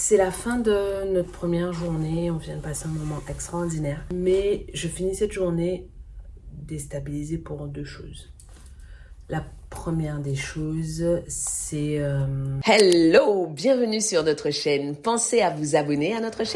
C'est la fin de notre première journée, on vient de passer un moment extraordinaire. Mais je finis cette journée déstabilisée pour deux choses. La première des choses, c'est... Hello, bienvenue sur notre chaîne. Pensez à vous abonner à notre chaîne.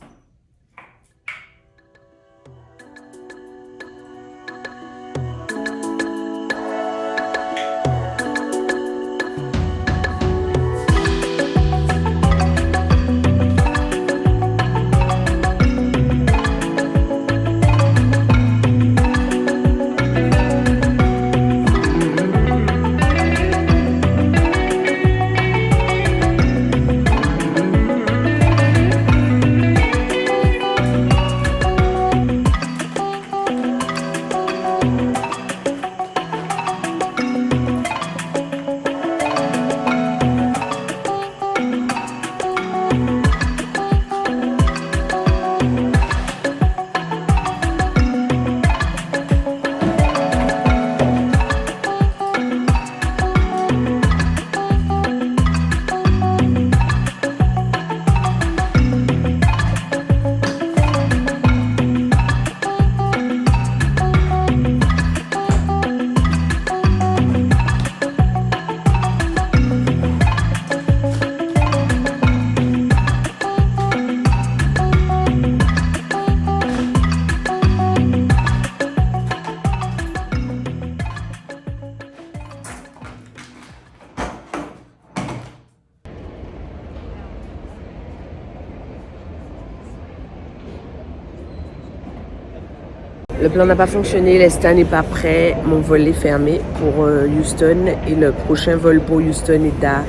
Le plan n'a pas fonctionné, l'Esta n'est pas prêt, mon vol est fermé pour Houston et le prochain vol pour Houston est à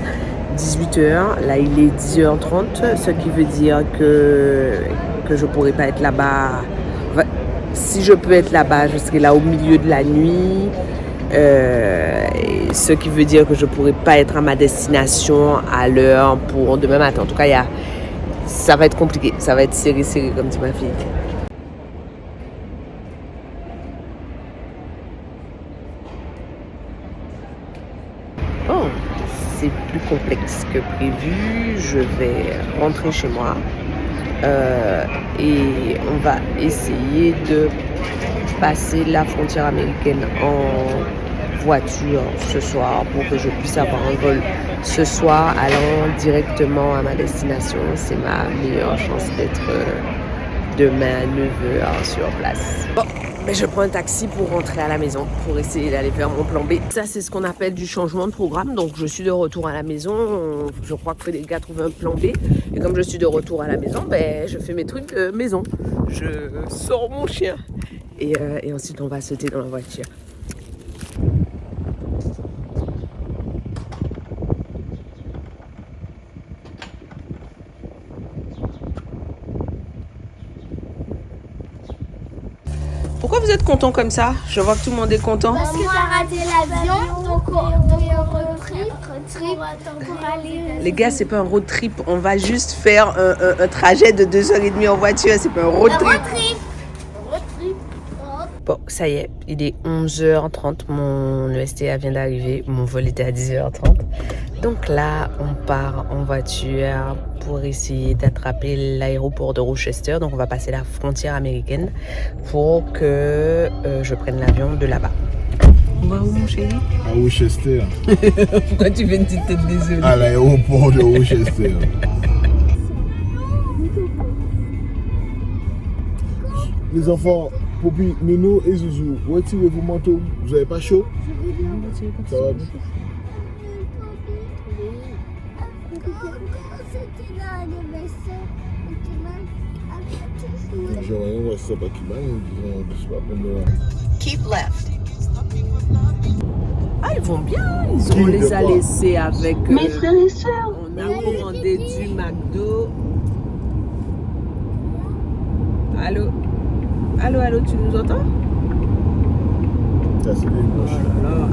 18h. Là, il est 10h30, ce qui veut dire que je ne pourrai pas être là-bas. Enfin, si je peux être là-bas, je serai là au milieu de la nuit. Ce qui veut dire que je ne pourrai pas être à ma destination à l'heure pour demain matin. En tout cas, ça va être compliqué, ça va être serré comme dit ma fille. Oh, c'est plus complexe que prévu. Je vais rentrer chez moi et on va essayer de passer la frontière américaine en voiture ce soir pour que je puisse avoir un vol ce soir allant directement à ma destination. C'est ma meilleure chance d'être demain à 9h sur place. Bon. Mais je prends un taxi pour rentrer à la maison, pour essayer d'aller faire mon plan B. Ça, c'est ce qu'on appelle du changement de programme. Donc, je suis de retour à la maison. Je crois que Frédéric a trouvé un plan B. Et comme je suis de retour à la maison, ben, je fais mes trucs maison. Je sors mon chien. Et ensuite, on va sauter dans la voiture. Pourquoi vous êtes content comme ça? Je vois que tout le monde est content. Parce que t'as raté l'avion, donc on road trip pour aller... Les gars, c'est pas un road trip. On va juste faire un trajet de 2h30 en voiture. C'est pas un road trip. Bon, ça y est, il est 11h30. Mon ESTA vient d'arriver. Mon vol était à 10h30. Donc là, on part en voiture pour essayer d'attraper l'aéroport de Rochester. Donc on va passer la frontière américaine pour que je prenne l'avion de là-bas. On va où, mon chéri? À Rochester. Pourquoi tu fais une petite tête désolée? À l'aéroport de Rochester. Les enfants, Popi, Nounou et Zouzou, retirez vos manteaux. Vous n'avez pas chaud? Ça va bien? Keep left. Ah, ils vont bien. On les a laissés avec... Mes frères et sœurs. On a commandé du McDo. Allô? Allô, tu nous entends?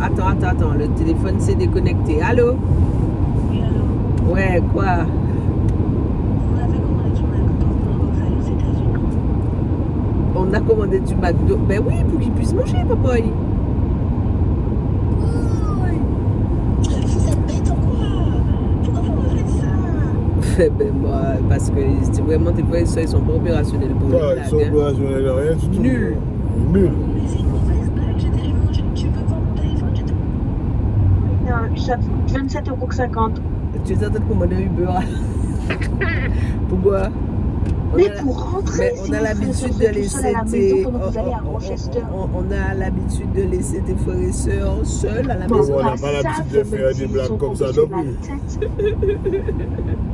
Attends, le téléphone s'est déconnecté. Allô? Oui, allô? Ouais, quoi? On avait commandé du McDo pour aller aux États-Unis. On a commandé du McDo. Ben oui, pour qu'ils puissent manger, papa. Vous êtes bête ou quoi? Pourquoi vous me faites ça? Ben moi, parce que c'est vraiment des fois, ils sont pas opérationnels pour Quoi, les ils sont blagues, hein. opérationnels, rien du tout. Nul. Nul. Mais c'est une mauvaise blague, je t'ai répondu, tu veux voir mon téléphone, ça coûte 27,50 €. Tu es en train de commander un Uber. Pourquoi? Mais pour rentrer, on a l'habitude de laisser à la maison pendant que vous allez à Rochester. on a l'habitude de laisser tes frères et sœurs seuls à la Bon, maison. on n'a pas l'habitude de faire des blagues comme ça non plus.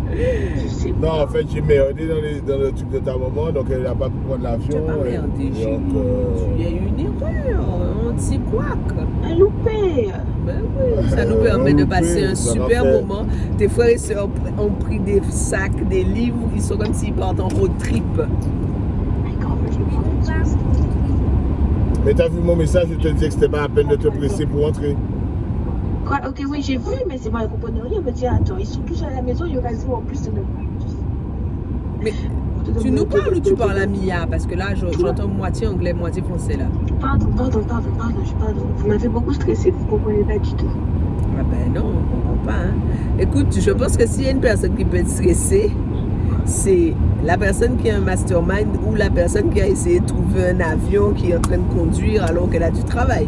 Je sais Non, en fait, j'ai merdé dans le truc de ta maman, donc elle n'a pas pu prendre Tu l'avion. n'as pas merdé, chérie. Il y a eu une erreur, on t'y couac. un loupé. Ben oui, ça nous permet de passer un ça super va faire. moment. Tes frères et sœurs ont pris des sacs, des livres, ils sont comme s'ils partent en road trip. Mais t'as vu mon message, je te disais que c'était pas la peine de te presser pour rentrer. Quoi, ok, oui, j'ai vu, mais c'est moi, je ne comprenais rien. Je me dis, attends, ils sont tous à la maison, il y aura vous en plus de Mais tu nous parles ou tu parles à Mia? Parce que là, j'entends moitié anglais, moitié français là. Pardon. Vous m'avez beaucoup stressé, vous ne comprenez pas du tout. Ah ben non, on comprend pas. Hein. Écoute, je pense que s'il y a une personne qui peut être stressée, c'est la personne qui a un mastermind ou la personne qui a essayé de trouver un avion qui est en train de conduire alors qu'elle a du travail.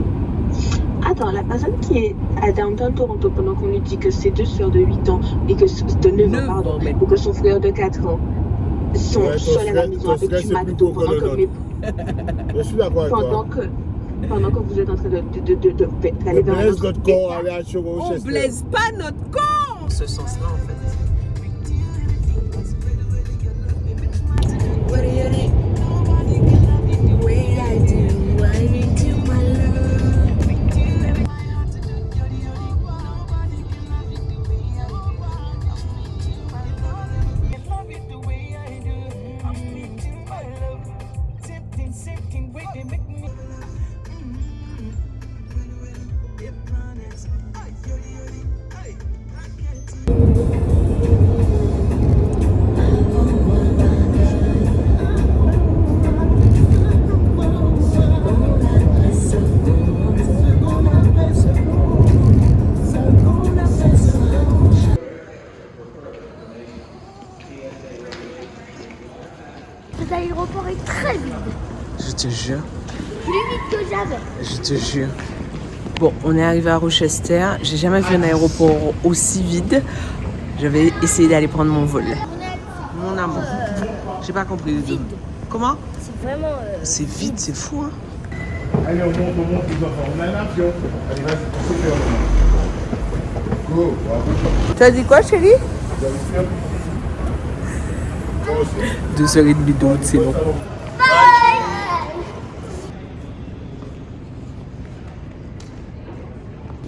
Attends, la personne qui est à Downtown Toronto pendant qu'on lui dit que ses deux sœurs de 8 ans et que de 9 ans, pardon, mais... ou que son frère de 4 ans sont Ouais, seuls à la maison avec du McDo pendant que mes... Je suis d'accord avec toi. Pendant que vous êtes en train d'aller vers Blaise notre corps, aller à Choro. On blaise pas notre corps. En ce sens-là, en fait. L'aéroport est très vide. Je te jure. Plus vite que j'avais. Je te jure. Bon, on est arrivé à Rochester. J'ai jamais vu un aéroport aussi vide. Je vais essayer d'aller prendre mon vol. Mon amour. J'ai pas compris du tout. Comment? C'est vraiment... C'est vide, c'est fou, hein. Allez, on monte les enfants. On a un avion. Allez, vas-y, on se fait. Go, bravo. T'as dit quoi, chérie? Vous allez faire. 2h30 de route, c'est bon.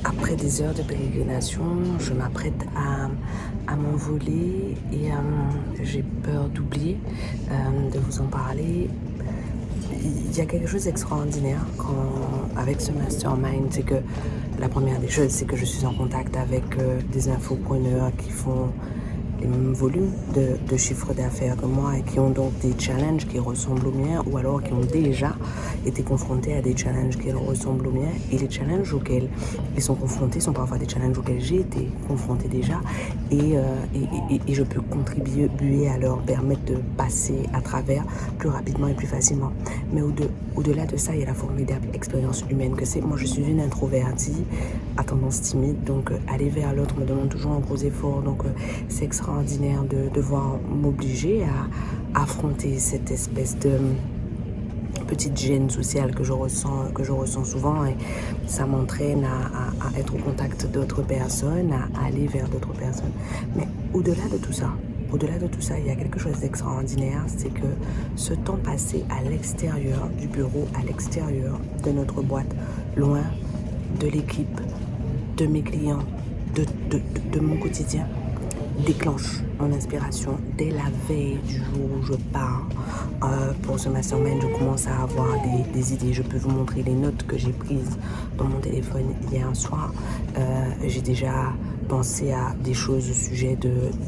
Après des heures de pérégrination, je m'apprête à m'envoler et j'ai peur d'oublier de vous en parler. Il y a quelque chose d'extraordinaire avec ce mastermind, c'est que la première des choses, c'est que je suis en contact avec des infopreneurs qui font les mêmes volumes de chiffre d'affaires que moi et qui ont donc des challenges qui ressemblent aux miens ou alors qui ont déjà été confrontés à des challenges qui ressemblent aux miens. Et les challenges auxquels ils sont confrontés sont parfois des challenges auxquels j'ai été confrontée déjà et je peux contribuer à leur permettre de passer à travers plus rapidement et plus facilement. Mais au-delà de ça, il y a la formidable expérience humaine que c'est. Moi, je suis une introvertie à tendance timide, donc aller vers l'autre me demande toujours un gros effort. Donc c'est extraordinaire de devoir m'obliger à affronter cette espèce de petite gêne sociale que je ressens souvent, et ça m'entraîne à être au contact d'autres personnes, à aller vers d'autres personnes. Mais au-delà de tout ça, il y a quelque chose d'extraordinaire, c'est que ce temps passé à l'extérieur du bureau, à l'extérieur de notre boîte, loin de l'équipe, de mes clients, de mon quotidien, déclenche mon inspiration. Dès la veille du jour où je pars pour ce mastermind, je commence à avoir des idées. Je peux vous montrer les notes que j'ai prises dans mon téléphone hier soir. J'ai déjà pensé à des choses au sujet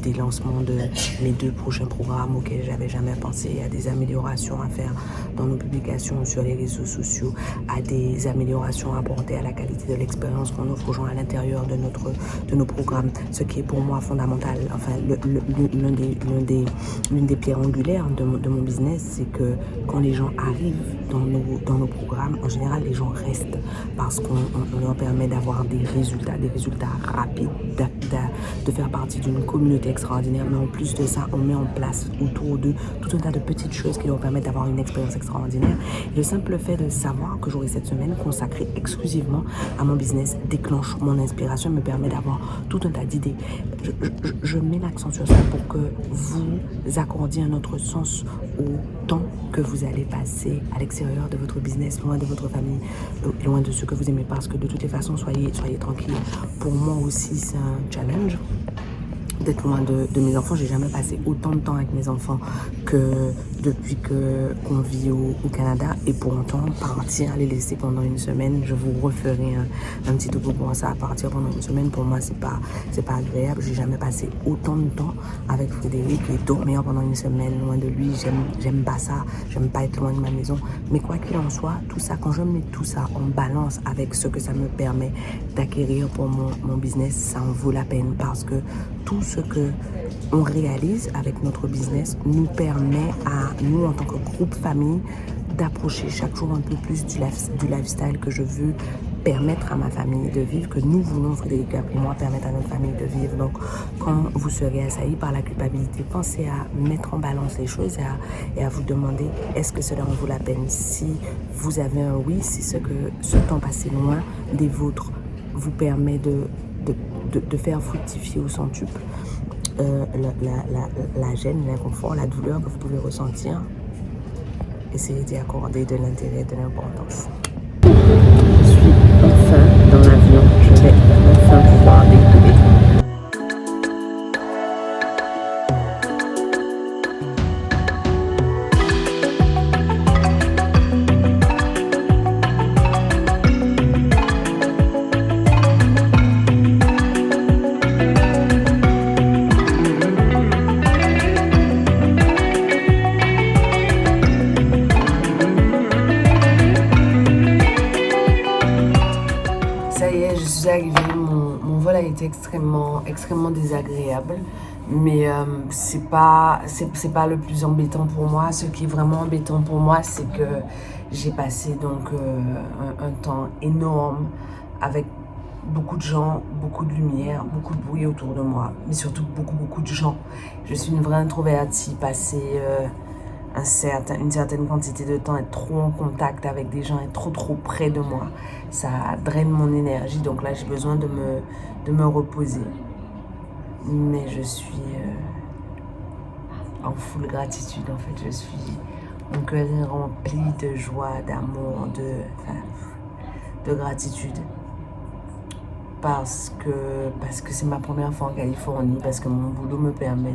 des lancements de mes 2 prochains programmes auxquels j'avais jamais pensé, à des améliorations à faire dans nos publications sur les réseaux sociaux, à des améliorations à apporter à la qualité de l'expérience qu'on offre aux gens à l'intérieur de nos programmes, ce qui est pour moi fondamental. Enfin, l'une des pierres angulaires de mon business, c'est que quand les gens arrivent dans nos programmes, en général, les gens restent parce qu'on leur permet d'avoir des résultats rapides, de faire partie d'une communauté extraordinaire. Mais en plus de ça, on met en place autour d'eux tout un tas de petites choses qui leur permettent d'avoir une expérience extraordinaire. Et le simple fait de savoir que j'aurai cette semaine consacrée exclusivement à mon business déclenche mon inspiration, me permet d'avoir tout un tas d'idées. Je mets l'accent sur ça pour que vous accordiez un autre sens au temps que vous allez passer à l'extérieur de votre business, loin de votre famille, loin de ceux que vous aimez, parce que de toutes les façons, soyez tranquilles. Pour moi aussi, c'est un challenge d'être loin de mes enfants. J'ai jamais passé autant de temps avec mes enfants que depuis qu'on vit au Canada, et pour autant partir, les laisser pendant une semaine, je vous referai un petit topo pour ça. À partir pendant une semaine, pour moi c'est pas agréable. J'ai jamais passé autant de temps avec Frédéric et dormir pendant une semaine loin de lui. J'aime pas ça, j'aime pas être loin de ma maison. Mais quoi qu'il en soit, tout ça, quand je mets tout ça en balance avec ce que ça me permet d'acquérir pour mon business, ça en vaut la peine, parce que tout ce que on réalise avec notre business nous permet à nous, en tant que groupe famille, d'approcher chaque jour un peu plus du lifestyle que je veux permettre à ma famille de vivre, que nous voulons, Frédéric et moi, permettre à notre famille de vivre. Donc, quand vous serez assaillis par la culpabilité, pensez à mettre en balance les choses et à vous demander, est-ce que cela en vaut la peine? Si vous avez un oui, si ce temps passé loin des vôtres vous permet de faire fructifier au centuple la gêne, l'inconfort, la douleur que vous pouvez ressentir, essayez d'y accorder de l'intérêt et de l'importance. Je suis enfin dans l'avion, je vais enfin pouvoir décoller. Mon vol a été extrêmement désagréable, mais c'est pas le plus embêtant pour moi. Ce qui est vraiment embêtant pour moi, c'est que j'ai passé donc un temps énorme avec beaucoup de gens, beaucoup de lumière, beaucoup de bruit autour de moi, mais surtout beaucoup de gens. Je suis une vraie introvertie. Passer une certaine quantité de temps, être trop en contact avec des gens, être trop près de moi, ça draine mon énergie. Donc là, j'ai besoin de me reposer. Mais je suis en full gratitude, en fait. Mon cœur est rempli de joie, d'amour, de gratitude. Parce que c'est ma première fois en Californie, parce que mon boulot me permet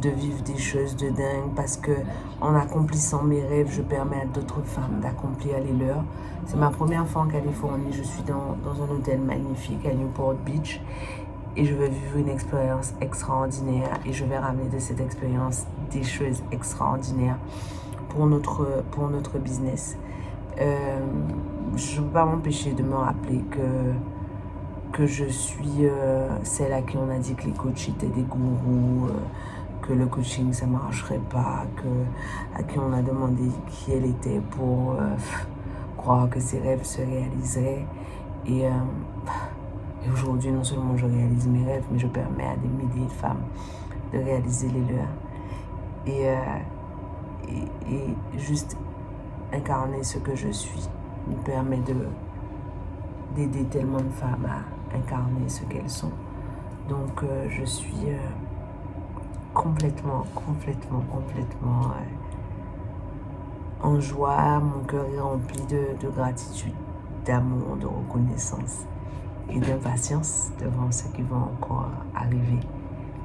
de vivre des choses de dingue, parce que en accomplissant mes rêves, je permets à d'autres femmes d'accomplir les leurs. C'est ma première fois en Californie, je suis dans un hôtel magnifique à Newport Beach, et je vais vivre une expérience extraordinaire, et je vais ramener de cette expérience des choses extraordinaires pour notre business. Je ne peux pas m'empêcher de me rappeler que je suis celle à qui on a dit que les coachs étaient des gourous, que le coaching ça marcherait pas, à qui on a demandé qui elle était pour croire que ses rêves se réaliseraient. Et aujourd'hui, non seulement je réalise mes rêves, mais je permets à des milliers de femmes de réaliser les leurs. Et juste incarner ce que je suis me permet d'aider tellement de femmes à incarner ce qu'elles sont. Donc je suis complètement en joie. Mon cœur est rempli de gratitude, d'amour, de reconnaissance et d'impatience devant ce qui va encore arriver.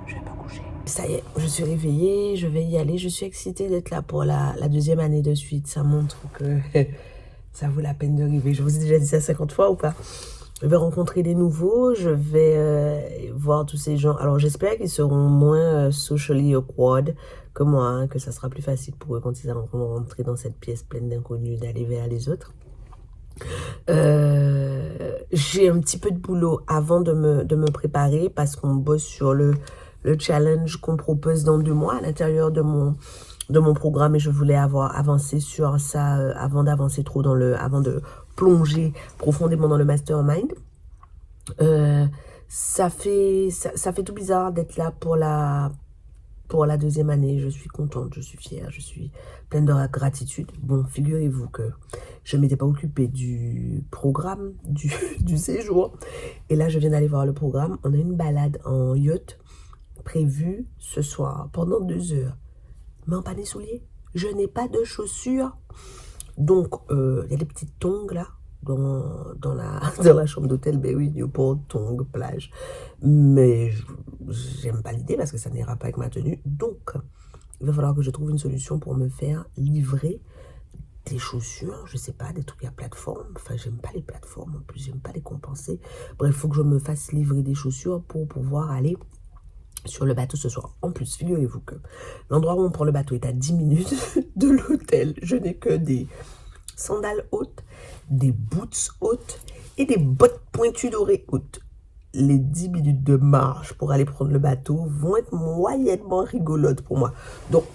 Je vais me coucher. Ça y est, je suis réveillée, je vais y aller. Je suis excitée d'être là pour la deuxième année de suite. Ça montre que ça vaut la peine de rêver. Je vous ai déjà dit ça 50 fois ou pas? Je vais rencontrer des nouveaux, je vais voir tous ces gens. Alors j'espère qu'ils seront moins socially awkward que moi, hein, que ça sera plus facile pour eux quand ils vont rentrer dans cette pièce pleine d'inconnus, d'aller vers les autres. J'ai un petit peu de boulot avant de me préparer, parce qu'on bosse sur le le challenge qu'on propose dans 2 mois à l'intérieur de mon programme et je voulais avoir avancé sur ça avant d'avancer trop avant de plonger profondément dans le mastermind. Ça fait tout bizarre d'être là pour la 2e année. Je suis contente, je suis fière, je suis pleine de gratitude. Bon, figurez-vous que je ne m'étais pas occupée du programme, du séjour. Et là, je viens d'aller voir le programme. On a une balade en yacht prévue ce soir pendant 2 heures. Mais en pas des souliers. Je n'ai pas de chaussures. Donc, il y a des petites tongs là. Dans la chambre d'hôtel, ben oui, Newport, tongs, plage. Mais j'aime pas l'idée parce que ça n'ira pas avec ma tenue. Donc, il va falloir que je trouve une solution pour me faire livrer des chaussures, je sais pas, des trucs à plateforme. Enfin, j'aime pas les plateformes en plus, j'aime pas les compenser. Bref, il faut que je me fasse livrer des chaussures pour pouvoir aller sur le bateau ce soir. En plus, figurez-vous que l'endroit où on prend le bateau est à 10 minutes de l'hôtel. Je n'ai que des sandales hautes, des boots hautes et des bottes pointues dorées hautes. Les 10 minutes de marche pour aller prendre le bateau vont être moyennement rigolotes pour moi. Donc,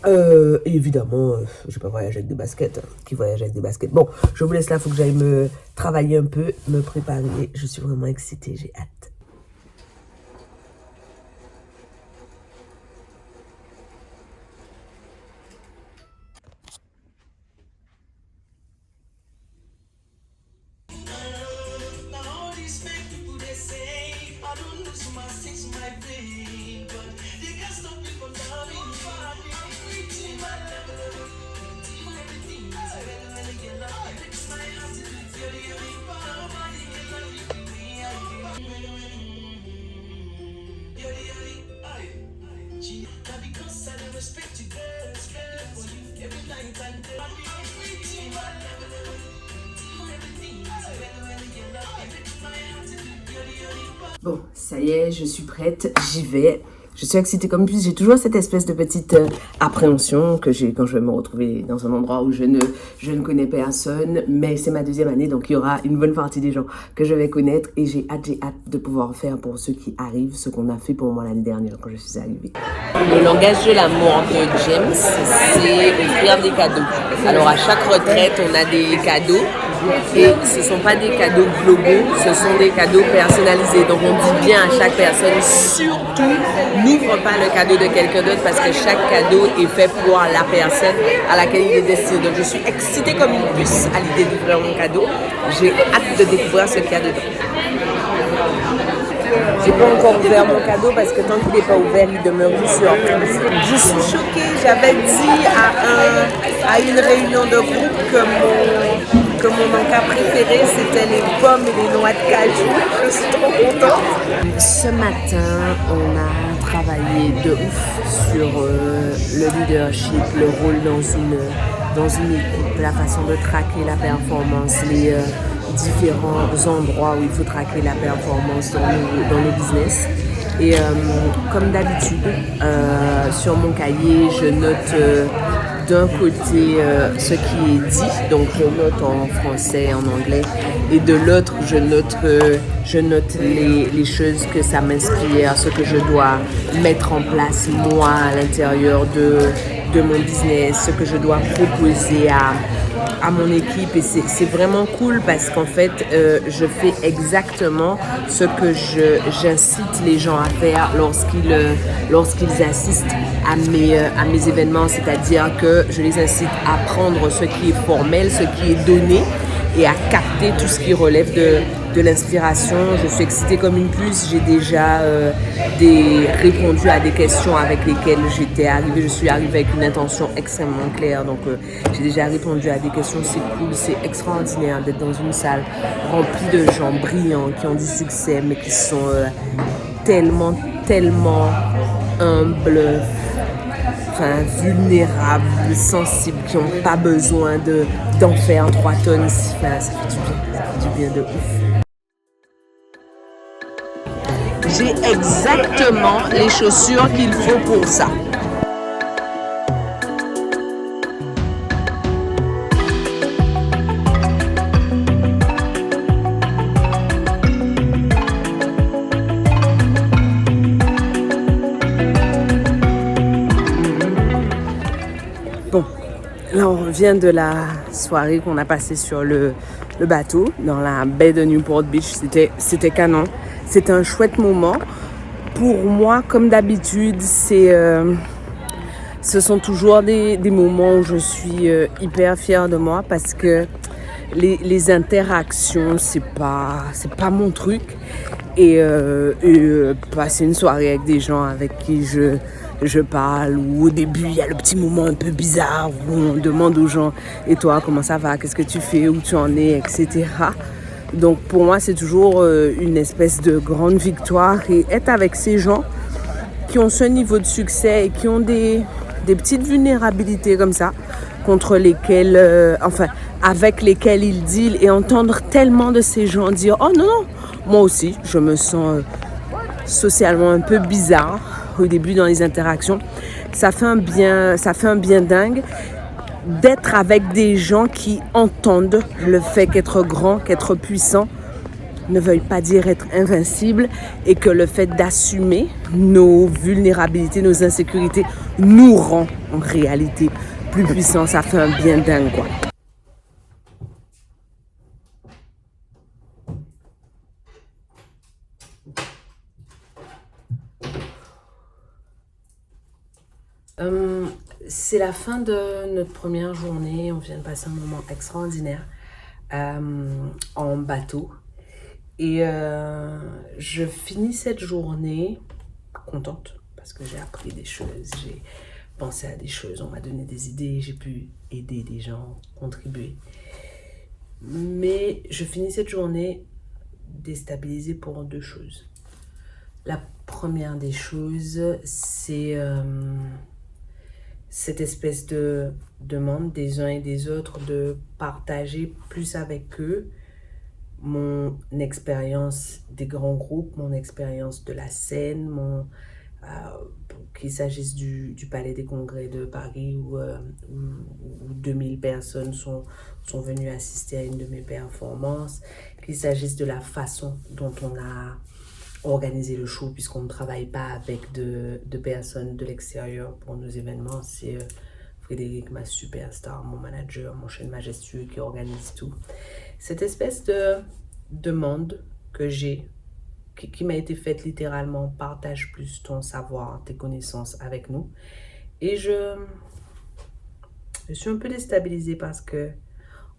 évidemment, je ne vais pas voyager avec des baskets. Qui voyage avec des baskets? Bon, je vous laisse là, il faut que j'aille me travailler un peu, me préparer. Je suis vraiment excitée, j'ai hâte. Bon, ça y est, je suis prête, j'y vais. Je suis excitée comme plus. J'ai toujours cette espèce de petite appréhension que j'ai quand je vais me retrouver dans un endroit où je ne connais personne. Mais c'est ma 2e année, donc il y aura une bonne partie des gens que je vais connaître. Et j'ai hâte de pouvoir faire pour ceux qui arrivent ce qu'on a fait pour moi l'année dernière quand je suis arrivée. Le langage de l'amour de James, c'est offrir des cadeaux. Alors à chaque retraite, on a des cadeaux. Et ce ne sont pas des cadeaux globaux, ce sont des cadeaux personnalisés. Donc on dit bien à chaque personne, surtout, n'ouvre pas le cadeau de quelqu'un d'autre parce que chaque cadeau est fait pour la personne à laquelle il est destiné. Donc je suis excitée comme une puce à l'idée d'ouvrir mon cadeau. J'ai hâte de découvrir ce qu'il y a dedans. J'ai pas encore ouvert mon cadeau parce que tant qu'il n'est pas ouvert, il demeure une surprise. Je suis choquée. J'avais dit à une réunion de groupe que mon encas préféré, c'était les pommes et les noix de cajou. Je suis trop contente. Ce matin, on a travaillé de ouf sur le leadership, le rôle dans une équipe, la façon de traquer la performance, les différents endroits où il faut traquer la performance dans nos business. Et comme d'habitude, sur mon cahier, je note d'un côté ce qui est dit, donc je note en français, en anglais, et de l'autre, je note les choses que ça m'inspire, ce que je dois mettre en place moi à l'intérieur de mon business, ce que je dois proposer à mon équipe. Et c'est vraiment cool parce qu'en fait, je fais exactement ce que j'incite les gens à faire lorsqu'ils assistent à mes événements, c'est-à-dire que je les incite à prendre ce qui est formel, ce qui est donné et à capter tout ce qui relève de l'inspiration. Je suis excitée comme une puce. J'ai déjà répondu à des questions avec lesquelles j'étais arrivée. Je suis arrivée avec une intention extrêmement claire. Donc, j'ai déjà répondu à des questions. C'est cool, c'est extraordinaire d'être dans une salle remplie de gens brillants qui ont du succès, mais qui sont tellement humbles, vulnérables, sensibles, qui n'ont pas besoin d'en faire 3 tonnes. Ça fait du bien de ouf. J'ai exactement les chaussures qu'il faut pour ça. Bon, là on revient de la soirée qu'on a passée sur le bateau dans la baie de Newport Beach. C'était canon. C'était un chouette moment. Pour moi, comme d'habitude, ce sont toujours des moments où je suis hyper fière de moi parce que les interactions, c'est pas mon truc. Et passer une soirée avec des gens avec qui je parle, ou au début il y a le petit moment un peu bizarre où on demande aux gens « Et toi, comment ça va? Qu'est-ce que tu fais? Où tu en es? » etc. Donc pour moi, c'est toujours une espèce de grande victoire. Et être avec ces gens qui ont ce niveau de succès et qui ont des petites vulnérabilités comme ça, contre lesquelles, avec lesquelles ils dealent, et entendre tellement de ces gens dire « Oh non, non, moi aussi, je me sens socialement un peu bizarre au début dans les interactions. » Ça fait un bien dingue d'être avec des gens qui entendent le fait qu'être grand, qu'être puissant ne veuille pas dire être invincible, et que le fait d'assumer nos vulnérabilités, nos insécurités nous rend en réalité plus puissants. Ça fait un bien dingue, quoi. C'est la fin de notre première journée. On vient de passer un moment extraordinaire en bateau. Et je finis cette journée contente parce que j'ai appris des choses, j'ai pensé à des choses, on m'a donné des idées, j'ai pu aider des gens, contribuer. Mais je finis cette journée déstabilisée pour deux choses. La première des choses, c'est cette espèce de demande des uns et des autres de partager plus avec eux mon expérience des grands groupes, mon expérience de la scène, qu'il s'agisse du Palais des Congrès de Paris où 2000 personnes sont venues assister à une de mes performances, qu'il s'agisse de la façon dont on a organisé le show, puisqu'on ne travaille pas avec de personnes de l'extérieur pour nos événements. C'est Frédéric, ma superstar, mon manager, mon chef majestueux qui organise tout. Cette espèce de demande que j'ai, qui m'a été faite littéralement, partage plus ton savoir, tes connaissances avec nous. Et je suis un peu déstabilisée parce que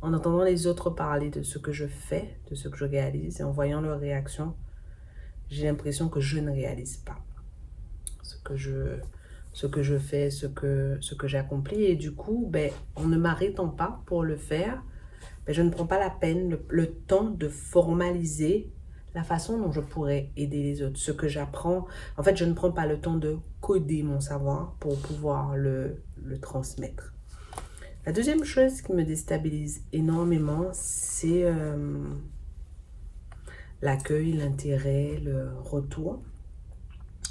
en entendant les autres parler de ce que je fais, de ce que je réalise, et en voyant leurs réactions, j'ai l'impression que je ne réalise pas ce que je fais, ce que j'accomplis. Et du coup, en ne m'arrêtant pas pour le faire, je ne prends pas la peine, le temps de formaliser la façon dont je pourrais aider les autres. Ce que j'apprends, en fait, je ne prends pas le temps de coder mon savoir pour pouvoir le transmettre. La deuxième chose qui me déstabilise énormément, c'est l'accueil, l'intérêt, le retour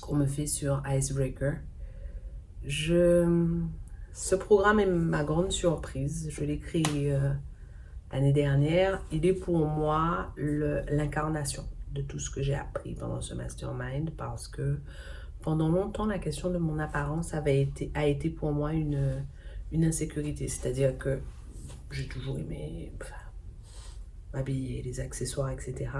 qu'on me fait sur Icebreaker. Ce programme est ma grande surprise. Je l'ai créé l'année dernière. Il est pour moi l'incarnation de tout ce que j'ai appris pendant ce mastermind, parce que pendant longtemps, la question de mon apparence a été pour moi une insécurité. C'est-à-dire que j'ai toujours aimé m'habiller, les accessoires, etc.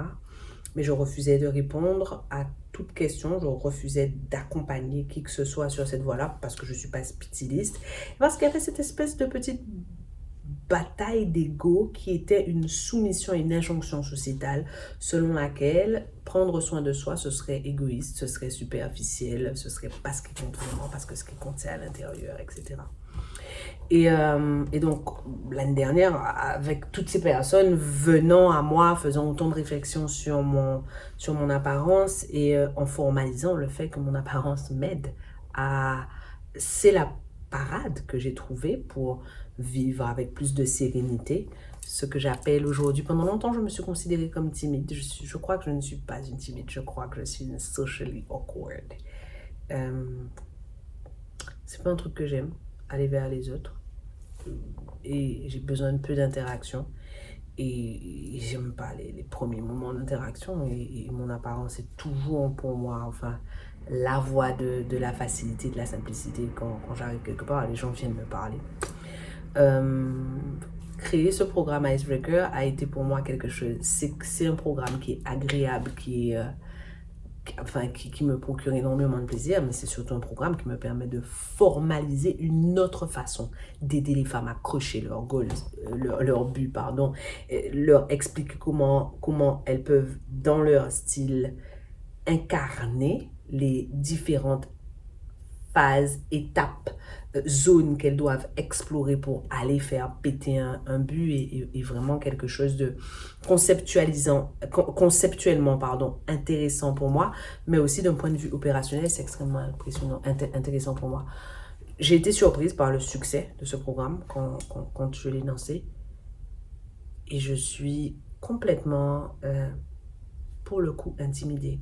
Mais je refusais de répondre à toute question, je refusais d'accompagner qui que ce soit sur cette voie-là parce que je ne suis pas styliste. Parce qu'il y avait cette espèce de petite bataille d'ego qui était une soumission et une injonction sociétale selon laquelle prendre soin de soi, ce serait égoïste, ce serait superficiel, ce serait pas ce qui compte vraiment, parce que ce qui compte c'est à l'intérieur, etc. Et donc, l'année dernière, avec toutes ces personnes venant à moi, faisant autant de réflexions sur mon apparence et en formalisant le fait que mon apparence m'aide c'est la parade que j'ai trouvée pour vivre avec plus de sérénité, ce que j'appelle aujourd'hui. Pendant longtemps, je me suis considérée comme timide. Je crois que je ne suis pas une timide, je crois que je suis une socially awkward. C'est pas un truc que j'aime, aller vers les autres. Et j'ai besoin de peu d'interaction. Et j'aime pas les premiers moments d'interaction. Et mon apparence est toujours pour moi, la voie de la facilité, de la simplicité. Quand j'arrive quelque part, les gens viennent me parler. Créer ce programme Icebreaker a été pour moi quelque chose. C'est un programme qui est agréable, qui me procure énormément de plaisir, mais c'est surtout un programme qui me permet de formaliser une autre façon d'aider les femmes à accrocher leurs goals, leur but, pardon, leur expliquer comment elles peuvent, dans leur style, incarner les différentes phases, étapes, zones qu'elles doivent explorer pour aller faire péter un but et vraiment quelque chose de conceptuellement intéressant pour moi, mais aussi d'un point de vue opérationnel, c'est extrêmement impressionnant, intéressant pour moi. J'ai été surprise par le succès de ce programme quand je l'ai lancé et je suis complètement, pour le coup, intimidée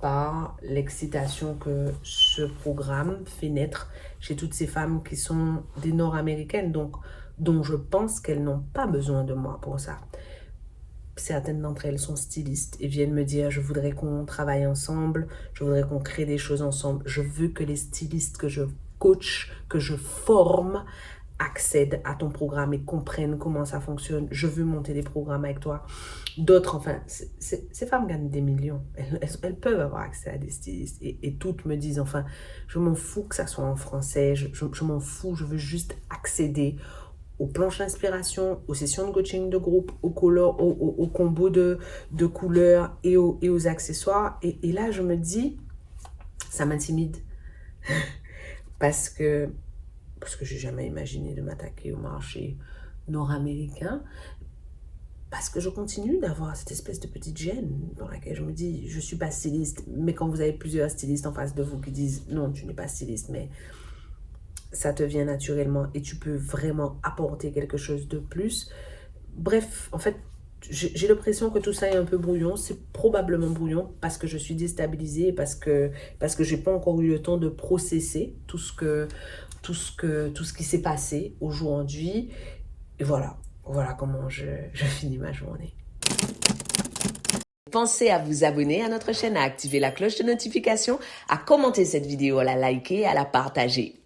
par l'excitation que ce programme fait naître chez toutes ces femmes qui sont des Nord-américaines, dont je pense qu'elles n'ont pas besoin de moi pour ça. Certaines d'entre elles sont stylistes et viennent me dire « je voudrais qu'on travaille ensemble, je voudrais qu'on crée des choses ensemble, je veux que les stylistes que je coach, que je forme, accèdent à ton programme et comprennent comment ça fonctionne. Je veux monter des programmes avec toi. » D'autres, enfin, ces femmes gagnent des millions. Elles peuvent avoir accès à des stylistes. Et toutes me disent, enfin, je m'en fous que ça soit en français. Je m'en fous. Je veux juste accéder aux planches d'inspiration, aux sessions de coaching de groupe, aux combos de couleurs et aux accessoires. Et là, je me dis, ça m'intimide. Parce que je n'ai jamais imaginé de m'attaquer au marché nord-américain, parce que je continue d'avoir cette espèce de petite gêne dans laquelle je me dis, je ne suis pas styliste, mais quand vous avez plusieurs stylistes en face de vous qui disent, non, tu n'es pas styliste, mais ça te vient naturellement et tu peux vraiment apporter quelque chose de plus. Bref, en fait, j'ai l'impression que tout ça est un peu brouillon. C'est probablement brouillon parce que je suis déstabilisée, parce que je n'ai pas encore eu le temps de processer tout ce qui s'est passé aujourd'hui. Et voilà comment je finis ma journée. Pensez à vous abonner à notre chaîne, à activer la cloche de notification, à commenter cette vidéo, à la liker, à la partager.